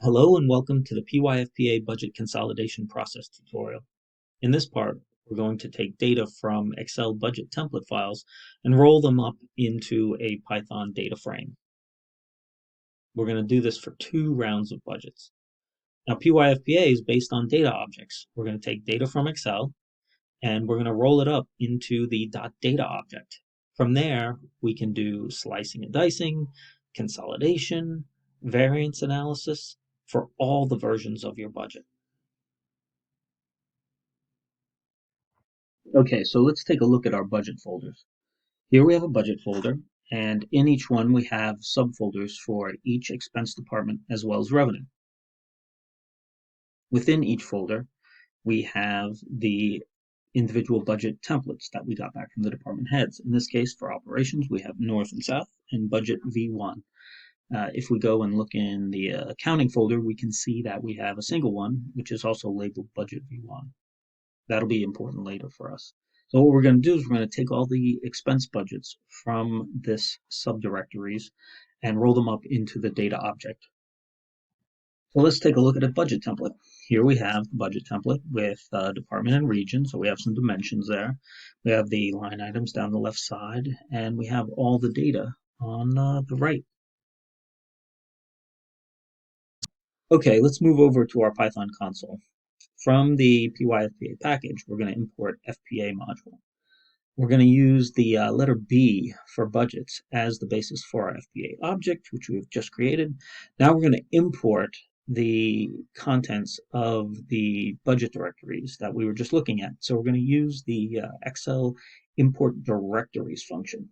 Hello and welcome to the pyfpa budget consolidation process tutorial. In this part, we're going to take data from Excel budget template files and roll them up into a Python data frame. We're going to do this for 2 rounds of budgets. Now, pyfpa is based on data objects. We're going to take data from Excel and we're going to roll it up into the .data object. From there, we can do slicing and dicing, consolidation, variance analysis for all the versions of your budget. Okay, so let's take a look at our budget folders. Here we have a budget folder, and in each one we have subfolders for each expense department as well as revenue. Within each folder, we have the individual budget templates that we got back from the department heads. In this case, for operations, we have North and South and Budget V1. If we go and look in the accounting folder, we can see that we have a single one, which is also labeled Budget V1. That'll be important later for us. So what we're going to do is we're going to take all the expense budgets from this subdirectories and roll them up into the data object. So let's take a look at a budget template. Here we have the budget template with department and region. So we have some dimensions there. We have the line items down the left side, and we have all the data on the right. Okay, let's move over to our Python console. From the pyfpa package, we're going to import FPA module. We're going to use the letter B for budgets as the basis for our FPA object, which we've just created. Now we're going to import the contents of the budget directories that we were just looking at. So we're going to use the Excel import directories function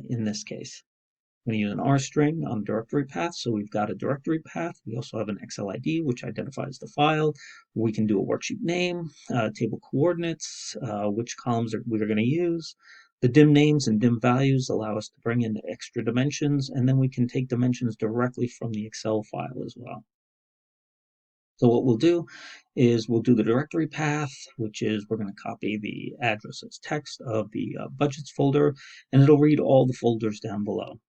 in this case. I'm going to use an R string on directory path. So we've got a directory path. We also have an Excel ID, which identifies the file. We can do a worksheet name, table coordinates, which columns we're going to use. The dim names and dim values allow us to bring in extra dimensions, and then we can take dimensions directly from the Excel file as well. So what we'll do is we'll do the directory path, which is we're going to copy the address as text of the budgets folder, and it'll read all the folders down below.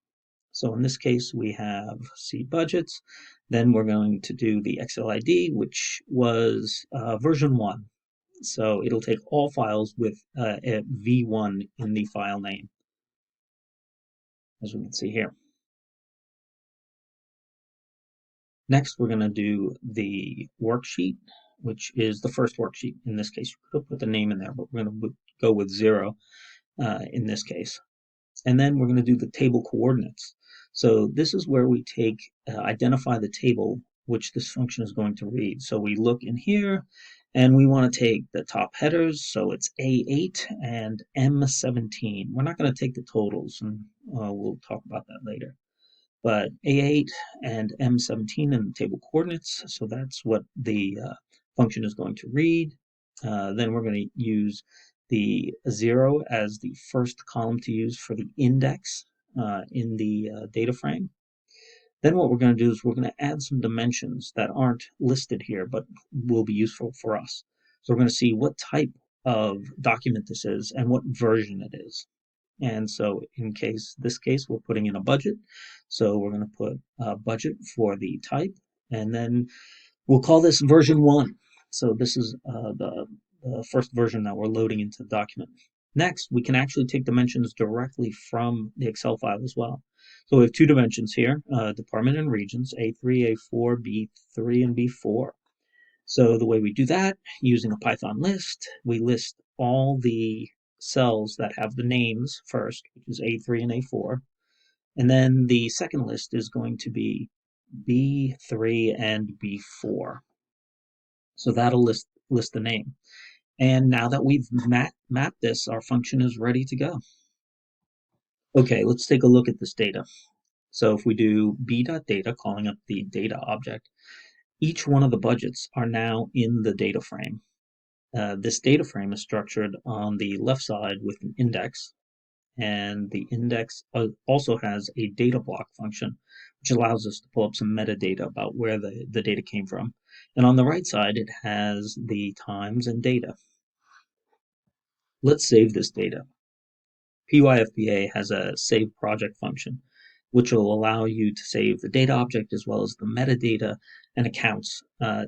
So in this case, we have C budgets. Then we're going to do the Excel ID, which was version 1. So it'll take all files with a V1 in the file name, as we can see here. Next, we're going to do the worksheet, which is the first worksheet. In this case, you could have put the name in there, but we're going to go with 0 in this case. And then we're going to do the table coordinates. So this is where we take, identify the table which this function is going to read. So we look in here and we want to take the top headers. So it's A8 and M17. We're not going to take the totals, and we'll talk about that later. But A8 and M17 in the table coordinates. So that's what the function is going to read. Then we're going to use the 0 as the first column to use for the index in the data frame. Then what we're going to do is we're going to add some dimensions that aren't listed here but will be useful for us. So we're going to see what type of document this is and what version it is. And so in this case, we're putting in a budget. So we're going to put a budget for the type, and then we'll call this version 1. So this is the first version that we're loading into the document. Next, we can actually take dimensions directly from the Excel file as well. So we have 2 dimensions here, department and regions, A3, A4, B3, and B4. So the way we do that, using a Python list, we list all the cells that have the names first, which is A3 and A4. And then the second list is going to be B3 and B4. So that'll list the name. And now that we've mapped this, our function is ready to go. Okay, let's take a look at this data. So if we do b.data, calling up the data object, each one of the budgets are now in the data frame. This data frame is structured on the left side with an index, and the index also has a data block function, which allows us to pull up some metadata about where the data came from. And on the right side, it has the times and data. Let's save this data. pyfpa has a save project function. which will allow you to save the data object as well as the metadata and accounts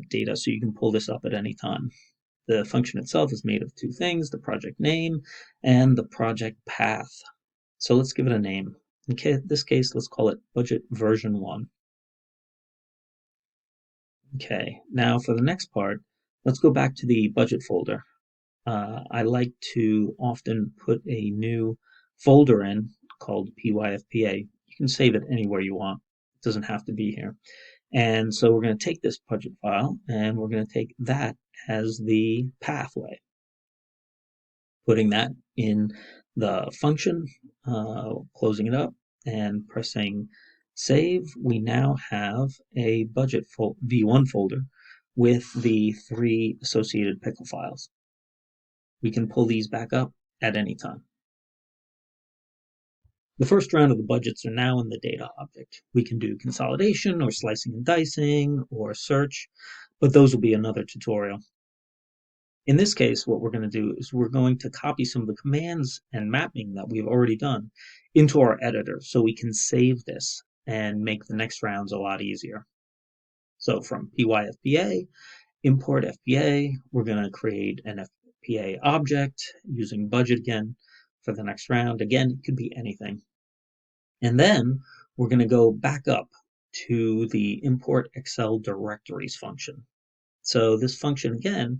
data, so you can pull this up at any time. The function itself is made of two things, the project name and the project path. So let's give it a name. In this case, let's call it budget version 1. Okay, now for the next part, let's go back to the budget folder. I like to often put a new folder in called pyfpa. You can save it anywhere you want. It doesn't have to be here. And so we're going to take this budget file and we're going to take that as the pathway. Putting that in the function, closing it up and pressing save, we now have a budget V1 folder with the 3 associated pickle files. We can pull these back up at any time. The first round of the budgets are now in the data object. We can do consolidation or slicing and dicing or search, but those will be another tutorial. In this case, what we're going to do is we're going to copy some of the commands and mapping that we've already done into our editor so we can save this and make the next rounds a lot easier. So from pyfpa, import FPA, we're going to create an FPA object using budget again for the next round. Again, it could be anything. And then we're going to go back up to the import Excel directories function. So this function again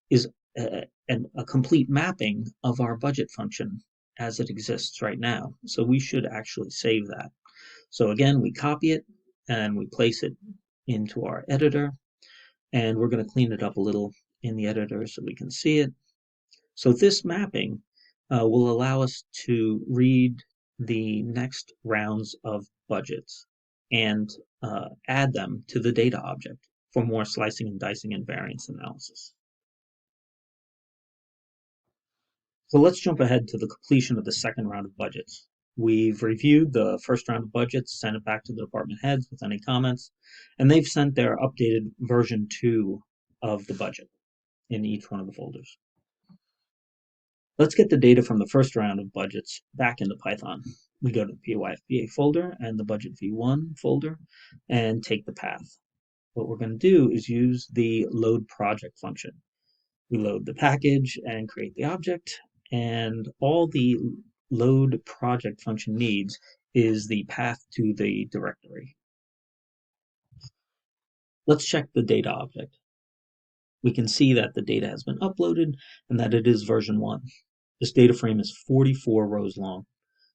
is a complete mapping of our budget function as it exists right now. So we should actually save that. So again, we copy it and we place it into our editor, and we're going to clean it up a little in the editor so we can see it. So this mapping will allow us to read the next rounds of budgets and add them to the data object for more slicing and dicing and variance analysis. So let's jump ahead to the completion of the second round of budgets. We've reviewed the first round of budgets, sent it back to the department heads with any comments, and they've sent their updated version 2 of the budget in each one of the folders. Let's get the data from the first round of budgets back into Python. We go to the pyfpa folder and the budget v1 folder and take the path. What we're going to do is use the load project function. We load the package and create the object, and all the load project function needs is the path to the directory. Let's check the data object. We can see that the data has been uploaded and that it is version 1. This data frame is 44 rows long.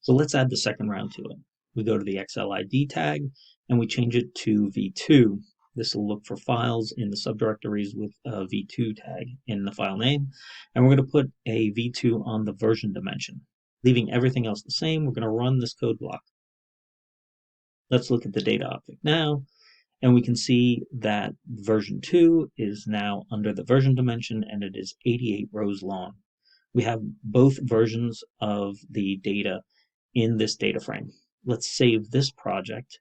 So let's add the second round to it. We go to the XLID tag and we change it to V2. This will look for files in the subdirectories with a V2 tag in the file name. And we're going to put a V2 on the version dimension. Leaving everything else the same, we're going to run this code block. Let's look at the data object now. And we can see that version 2 is now under the version dimension and it is 88 rows long. We have both versions of the data in this data frame. Let's save this project.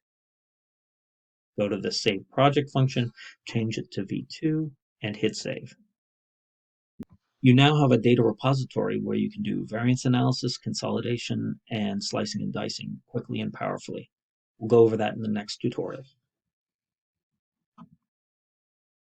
Go to the save project function, change it to V2, and hit save. You now have a data repository where you can do variance analysis, consolidation, and slicing and dicing quickly and powerfully. We'll go over that in the next tutorial.